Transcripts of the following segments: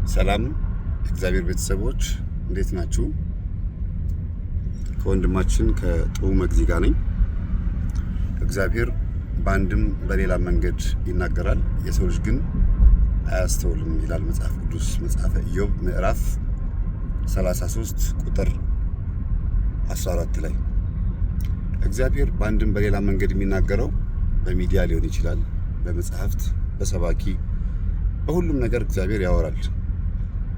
ሰላም እግዚአብሔር ቤተሰቦች እንዴት ናችሁ? ከወንድማችን ከጥሩ መግዚ ጋር ነኝ። እግዚአብሔር በአንድም በሌላ መንገድ ይናገራል፣ የሰው ልጅ ግን አያስተውልም ይላል መጽሐፍ ቅዱስ መጽሐፈ ኢዮብ ምዕራፍ 33 ቁጥር 14 ላይ። እግዚአብሔር በአንድም በሌላ መንገድ የሚናገረው በሚዲያ ሊሆን ይችላል፣ በመጽሐፍት፣ በሰባኪ፣ በሁሉም ነገር እግዚአብሔር ያወራል።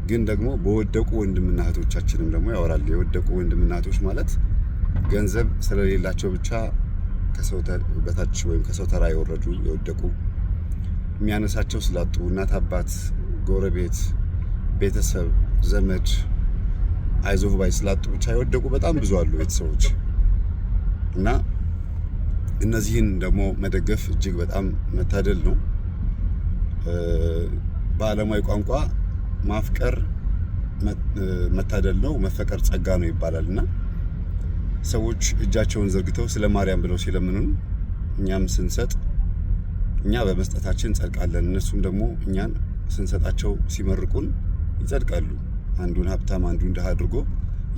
ግን ደግሞ በወደቁ ወንድምና እህቶቻችንም ደግሞ ያወራል። የወደቁ ወንድምና እህቶች ማለት ገንዘብ ስለሌላቸው ብቻ ከሰው በታች ወይም ከሰው ተራ የወረዱ የወደቁ፣ የሚያነሳቸው ስላጡ፣ እናት አባት፣ ጎረቤት፣ ቤተሰብ፣ ዘመድ አይዞህ ባይ ስላጡ ብቻ የወደቁ በጣም ብዙ አሉ ቤተሰቦች እና እነዚህን ደግሞ መደገፍ እጅግ በጣም መታደል ነው። በዓለማዊ ቋንቋ ማፍቀር መታደል ነው፣ መፈቀር ጸጋ ነው ይባላል እና ሰዎች እጃቸውን ዘርግተው ስለ ማርያም ብለው ሲለምኑን እኛም ስንሰጥ እኛ በመስጠታችን እንጸድቃለን። እነሱም ደግሞ እኛን ስንሰጣቸው ሲመርቁን ይጸድቃሉ። አንዱን ሀብታም አንዱን ድሃ አድርጎ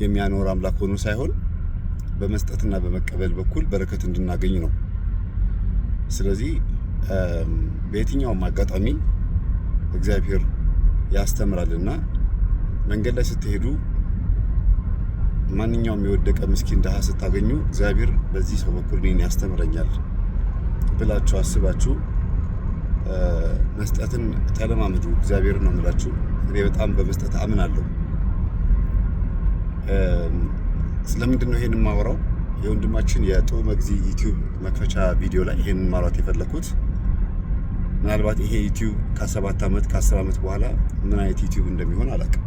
የሚያኖር አምላክ ሆኖ ሳይሆን በመስጠትና በመቀበል በኩል በረከት እንድናገኝ ነው። ስለዚህ በየትኛውም አጋጣሚ እግዚአብሔር ያስተምራልና መንገድ ላይ ስትሄዱ ማንኛውም የወደቀ ምስኪን ድሃ ስታገኙ እግዚአብሔር በዚህ ሰው በኩል እኔን ያስተምረኛል ብላችሁ አስባችሁ መስጠትን ተለማመዱ። እግዚአብሔር ነው የምላችሁ። እኔ በጣም በመስጠት አምናለሁ። ስለምንድን ነው ይሄንን ማወራው? የወንድማችን የጥሩ መግዚ ዩቲዩብ መክፈቻ ቪዲዮ ላይ ይሄንን ማውራት የፈለኩት ምናልባት ይሄ ዩቲዩብ ከ7 ዓመት ከ10 ዓመት በኋላ ምን አይነት ዩቲዩብ እንደሚሆን አላውቅም።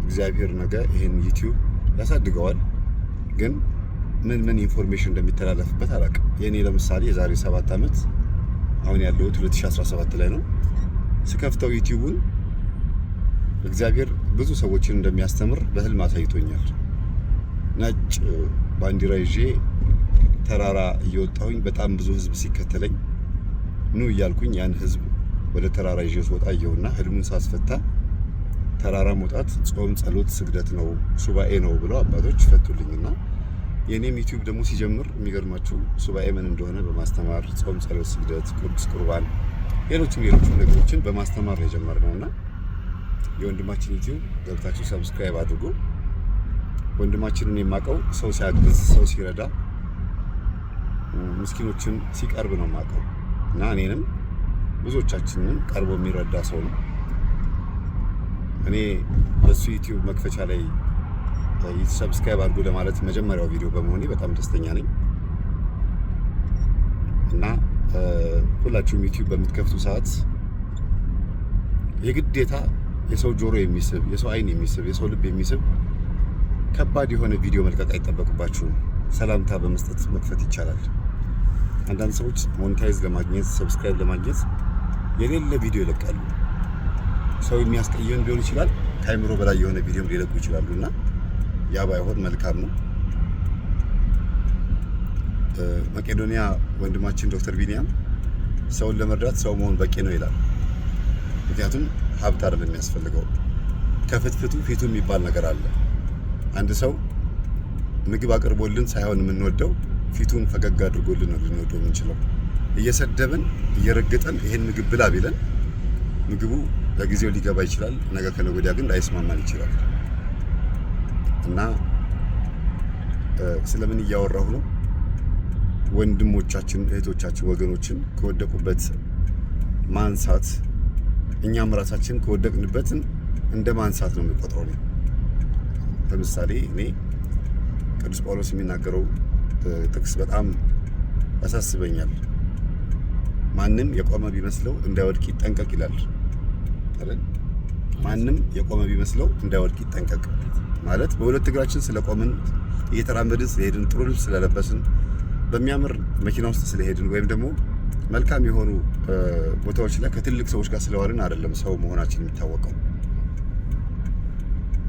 እግዚአብሔር ነገ ይሄን ዩቲዩብ ያሳድገዋል፣ ግን ምን ኢንፎርሜሽን እንደሚተላለፍበት አላውቅም። የኔ ለምሳሌ የዛሬ 7 ዓመት አሁን ያለሁት 2017 ላይ ነው። ስከፍተው ዩቲዩቡን እግዚአብሔር ብዙ ሰዎችን እንደሚያስተምር በህልም አሳይቶኛል። ነጭ ባንዲራ ይዤ ተራራ እየወጣሁኝ በጣም ብዙ ህዝብ ሲከተለኝ ኑ እያልኩኝ ያን ህዝብ ወደ ተራራ ይዤ ስወጣ አየሁና ህልሙን ሳስፈታ ተራራ መውጣት ጾም፣ ጸሎት፣ ስግደት ነው፣ ሱባኤ ነው ብለው አባቶች ፈቱልኝና የኔም ዩቲዩብ ደግሞ ሲጀምር የሚገርማችሁ ሱባኤ ምን እንደሆነ በማስተማር ጾም፣ ጸሎት፣ ስግደት፣ ቅዱስ ቁርባን፣ ሌሎችም ነገሮችን በማስተማር ነው የጀመርነውና የወንድማችን ዩቲዩብ ገብታችሁ ሰብስክራይብ አድርጉ። ወንድማችንን የማውቀው ሰው ሲያግዝ፣ ሰው ሲረዳ፣ ምስኪኖችን ሲቀርብ ነው የማውቀው እና እኔንም ብዙዎቻችንን ቀርቦ የሚረዳ ሰው ነው። እኔ በሱ ዩቲዩብ መክፈቻ ላይ ሰብስክራይብ አድርጉ ለማለት መጀመሪያው ቪዲዮ በመሆኔ በጣም ደስተኛ ነኝ እና ሁላችሁም ዩቲዩብ በምትከፍቱ ሰዓት የግዴታ የሰው ጆሮ የሚስብ፣ የሰው አይን የሚስብ፣ የሰው ልብ የሚስብ ከባድ የሆነ ቪዲዮ መልቀቅ አይጠበቅባችሁም። ሰላምታ በመስጠት መክፈት ይቻላል። አንዳንድ ሰዎች ሞኔታይዝ ለማግኘት ሰብስክራይብ ለማግኘት የሌለ ቪዲዮ ይለቃሉ። ሰው የሚያስቀየም ሊሆን ይችላል፣ ከአይምሮ በላይ የሆነ ቪዲዮም ሊለቁ ይችላሉና ያ ባይሆን መልካም ነው። መቄዶንያ ወንድማችን ዶክተር ቢኒያም ሰውን ለመርዳት ሰው መሆን በቂ ነው ይላል። ምክንያቱም ሀብት አይደለም የሚያስፈልገው፣ ከፍትፍቱ ፊቱ የሚባል ነገር አለ። አንድ ሰው ምግብ አቅርቦልን ሳይሆን የምንወደው ፊቱን ፈገግ አድርጎልን ነው ልንወደው የምንችለው። እየሰደብን እየረገጠን ይሄን ምግብ ብላ ቢለን ምግቡ ለጊዜው ሊገባ ይችላል፣ ነገ ከነገ ወዲያ ግን ላይስማማን ይችላል። እና ስለምን እያወራሁ ነው? ወንድሞቻችን፣ እህቶቻችን፣ ወገኖችን ከወደቁበት ማንሳት፣ እኛም ራሳችን ከወደቅንበትን እንደ ማንሳት ነው የሚቆጥረው ነው። ለምሳሌ እኔ ቅዱስ ጳውሎስ የሚናገረው ጥቅስ በጣም ያሳስበኛል። ማንም የቆመ ቢመስለው እንዳይወድቅ ይጠንቀቅ ይላል አይደል? ማንም የቆመ ቢመስለው እንዳይወድቅ ይጠንቀቅ ማለት በሁለት እግራችን ስለቆምን፣ እየተራመድን ስለሄድን፣ ጥሩ ልብስ ስለለበስን፣ በሚያምር መኪና ውስጥ ስለሄድን ወይም ደግሞ መልካም የሆኑ ቦታዎች ላይ ከትልቅ ሰዎች ጋር ስለዋልን አይደለም ሰው መሆናችን የሚታወቀው።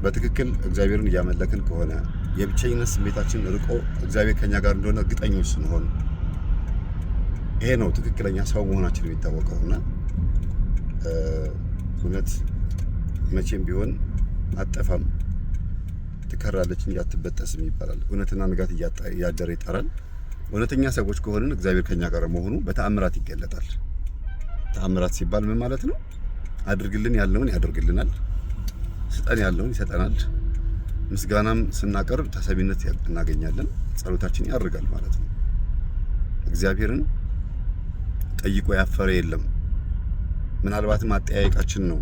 በትክክል እግዚአብሔርን እያመለክን ከሆነ የብቸኝነት ስሜታችን ርቆ እግዚአብሔር ከኛ ጋር እንደሆነ እርግጠኞች ስንሆን ይሄ ነው ትክክለኛ ሰው መሆናችን የሚታወቀውና እውነት መቼም ቢሆን አጠፋም፣ ትከራለች እንጂ አትበጠስም ይባላል። እውነትና ንጋት እያደረ ይጠራል። እውነተኛ ሰዎች ከሆንን እግዚአብሔር ከኛ ጋር መሆኑ በተአምራት ይገለጣል። ተአምራት ሲባል ምን ማለት ነው? አድርግልን ያለውን ያደርግልናል፣ ስጠን ያለውን ይሰጠናል። ምስጋናም ስናቀርብ ተሰሚነት እናገኛለን፣ ጸሎታችን ያርጋል ማለት ነው። እግዚአብሔርን ጠይቆ ያፈረ የለም። ምናልባትም አጠያየቃችን ነው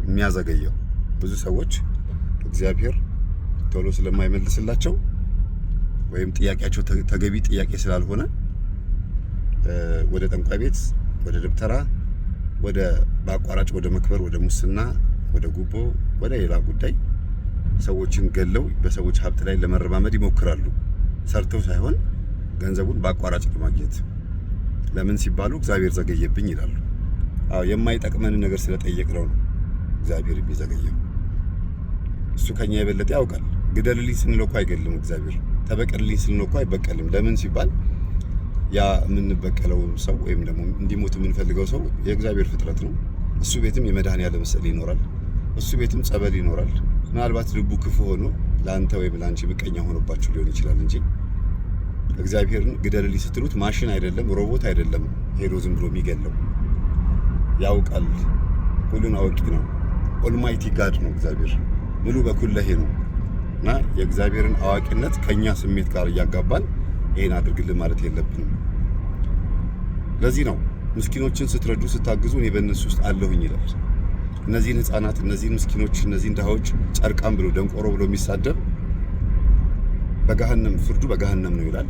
የሚያዘገየው። ብዙ ሰዎች እግዚአብሔር ቶሎ ስለማይመልስላቸው ወይም ጥያቄያቸው ተገቢ ጥያቄ ስላልሆነ ወደ ጠንቋይ ቤት፣ ወደ ደብተራ፣ ወደ በአቋራጭ ወደ መክበር፣ ወደ ሙስና፣ ወደ ጉቦ፣ ወደ ሌላ ጉዳይ ሰዎችን ገለው በሰዎች ሀብት ላይ ለመረማመድ ይሞክራሉ። ሰርተው ሳይሆን ገንዘቡን በአቋራጭ ለማግኘት። ለምን ሲባሉ እግዚአብሔር ዘገየብኝ ይላሉ። የማይጠቅመን ነገር ስለጠየቅነው ነው እግዚአብሔር የሚዘገየው። እሱ ከኛ የበለጠ ያውቃል። ግደልልኝ ስንለው እኮ አይገልም እግዚአብሔር። ተበቀልልኝ ስንለው እኮ አይበቀልም። ለምን ሲባል ያ የምንበቀለው ሰው ወይም ደግሞ እንዲሞት የምንፈልገው ሰው የእግዚአብሔር ፍጥረት ነው። እሱ ቤትም የመድኃኔዓለም ስዕል ይኖራል። እሱ ቤትም ጸበል ይኖራል። ምናልባት ልቡ ክፉ ሆኖ ለአንተ ወይም ለአንቺ ምቀኛ ሆኖባችሁ ሊሆን ይችላል እንጂ እግዚአብሔርን ግደልልኝ ስትሉት ማሽን አይደለም፣ ሮቦት አይደለም ሄዶ ዝም ብሎ የሚገለው። ያውቃል። ሁሉን አዋቂ ነው። ኦልማይቲ ጋድ ነው እግዚአብሔር። ሙሉ በኩለሄ ነው እና የእግዚአብሔርን አዋቂነት ከኛ ስሜት ጋር እያጋባን ይሄን አድርግልን ማለት የለብንም። ለዚህ ነው ምስኪኖችን ስትረዱ ስታግዙ እኔ በእነሱ ውስጥ አለሁኝ ይላል። እነዚህን ህፃናት፣ እነዚህን ምስኪኖች፣ እነዚህን ድሃዎች ጨርቃም ብሎ ደንቆሮ ብሎ የሚሳደብ በገሃነም ፍርዱ በገሃነም ነው ይላል።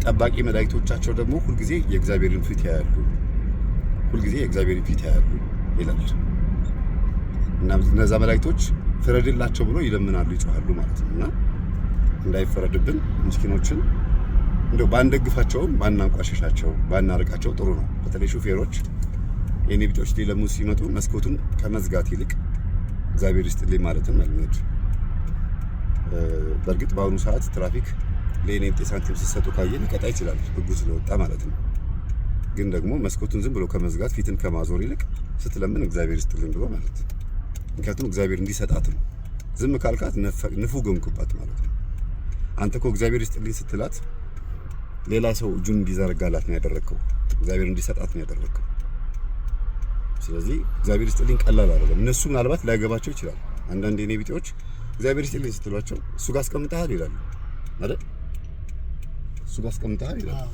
ጠባቂ መላእክቶቻቸው ደግሞ ሁልጊዜ የእግዚአብሔርን ፊት ያያሉ፣ ሁልጊዜ የእግዚአብሔርን ፊት ያያሉ ይላል። እና እነዛ መላእክቶች ፍረድላቸው ብሎ ይለምናሉ፣ ይጮሃሉ ማለት ነው። እና እንዳይፈረድብን ምስኪኖችን እንደው ባንደግፋቸውም ባናንቋሸሻቸው ባናርቃቸው ጥሩ ነው። በተለይ ሹፌሮች የኔ ቢጤዎች ሊለሙ ሲመጡ መስኮቱን ከመዝጋት ይልቅ እግዚአብሔር ይስጥልኝ ማለትን መልመድ። በእርግጥ በአሁኑ ሰዓት ትራፊክ ለኔ ሳንቲም ሲሰጡ ካየ ሊቀጣ ይችላል፣ ህጉ ስለወጣ ማለት ነው። ግን ደግሞ መስኮቱን ዝም ብሎ ከመዝጋት ፊትን ከማዞር ይልቅ ስትለምን እግዚአብሔር ይስጥልኝ ብሎ ማለት። ምክንያቱም እግዚአብሔር እንዲሰጣት ነው። ዝም ካልካት ንፉግ ሆንክባት ማለት ነው። አንተ እኮ እግዚአብሔር ይስጥልኝ ስትላት ሌላ ሰው እጁን እንዲዘረጋላት ነው ያደረከው፣ እግዚአብሔር እንዲሰጣት ነው ያደረከው። ስለዚህ እግዚአብሔር ይስጥልኝ ቀላል አይደለም። እነሱ ምናልባት ላይገባቸው ይችላል። አንዳንድ የኔ ቢጤዎች እግዚአብሔር ይስጥልኝ ስትሏቸው እሱ ጋር አስቀምጠሃል ይላሉ አይደል? እሱ ጋር አስቀምጠሃል ይላሉ።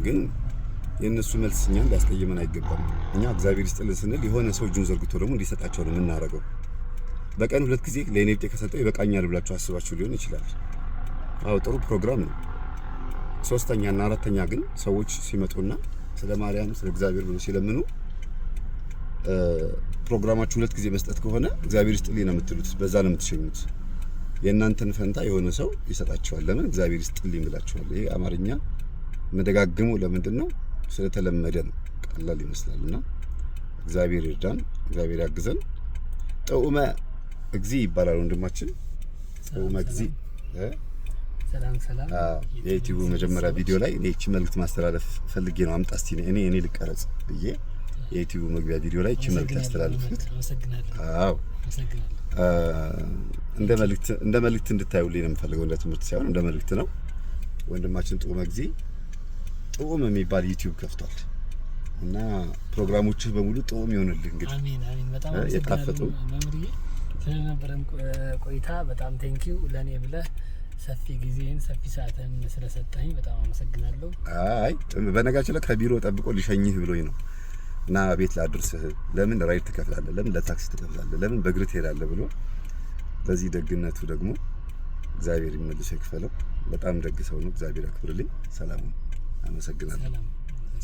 ግን የእነሱ መልስ እኛን ሊያስቀይመን አይገባም። እኛ እግዚአብሔር ይስጥልን ስንል የሆነ ሰው እጁን ዘርግቶ ደግሞ እንዲሰጣቸው ነው የምናደርገው። በቀን 2 ጊዜ ለኔ ቢጤ ከሰጠው ይበቃኛል ብላችሁ አስባችሁ ሊሆን ይችላል። ጥሩ ፕሮግራም ነው። 3ኛ እና 4ኛ ግን ሰዎች ሲመጡና ስለ ማርያም ስለ እግዚአብሔር ብሎ ሲለምኑ ፕሮግራማችሁ 2 ጊዜ መስጠት ከሆነ እግዚአብሔር ይስጥልኝ ነው የምትሉት፣ በዛ ነው የምትሸኙት። የእናንተን ፈንታ የሆነ ሰው ይሰጣቸዋል። ለምን? እግዚአብሔር ይስጥልኝ ብላችኋል። ይሄ አማርኛ መደጋግሙ ለምንድን ነው? ስለተለመደ ነው። ቀላል ይመስላልና እግዚአብሔር ይርዳን፣ እግዚአብሔር ያግዘን። ጥዑመ እግዚ ይባላል ወንድማችን። ጥዑመ እግዚ ሰላም። የዩቲዩብ መጀመሪያ ቪዲዮ ላይ እቺ መልእክት ማስተላለፍ ፈልጌ ነው። አምጣ እስቲ እኔ ልቀረጽ ብዬ የዩቲዩብ መግቢያ ቪዲዮ ላይ እቺ መልእክት አስተላልፍኩት። እንደ መልእክት እንድታዩልኝ ነው የምፈልገው። እንደ ትምህርት ሳይሆን እንደ መልእክት ነው። ወንድማችን ጥዑመ እግዚ ጥዑም የሚባል ዩቲዩብ ከፍቷል እና ፕሮግራሞችህ በሙሉ ጥዑም ይሆንልህ። እንግዲህ አሜን። በጣም የጣፈጡ መምሪዬ ስለነበረን ቆይታ በጣም ቴንኪው። ለኔ ብለህ ሰፊ ጊዜን ሰፊ ሰዓትን ስለሰጠኝ በጣም አመሰግናለሁ። በነጋችን ላይ ከቢሮ ጠብቆ ሊሸኝህ ብሎኝ ነው እና ቤት ላድርስህ፣ ለምን ራይድ ትከፍላለህ፣ ለምን ለታክሲ ትከፍላለህ፣ ለምን በእግር ትሄዳለህ ብሎ በዚህ ደግነቱ ደግሞ እግዚአብሔር ይመልስ ይክፈለው። በጣም ደግ ሰው ነው። እግዚአብሔር ያክብርልኝ። ሰላሙን አመሰግናለሁ።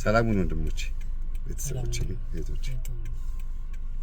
ሰላሙን ወንድሞቼ፣ ቤተሰቦቼ፣ እህቶቼ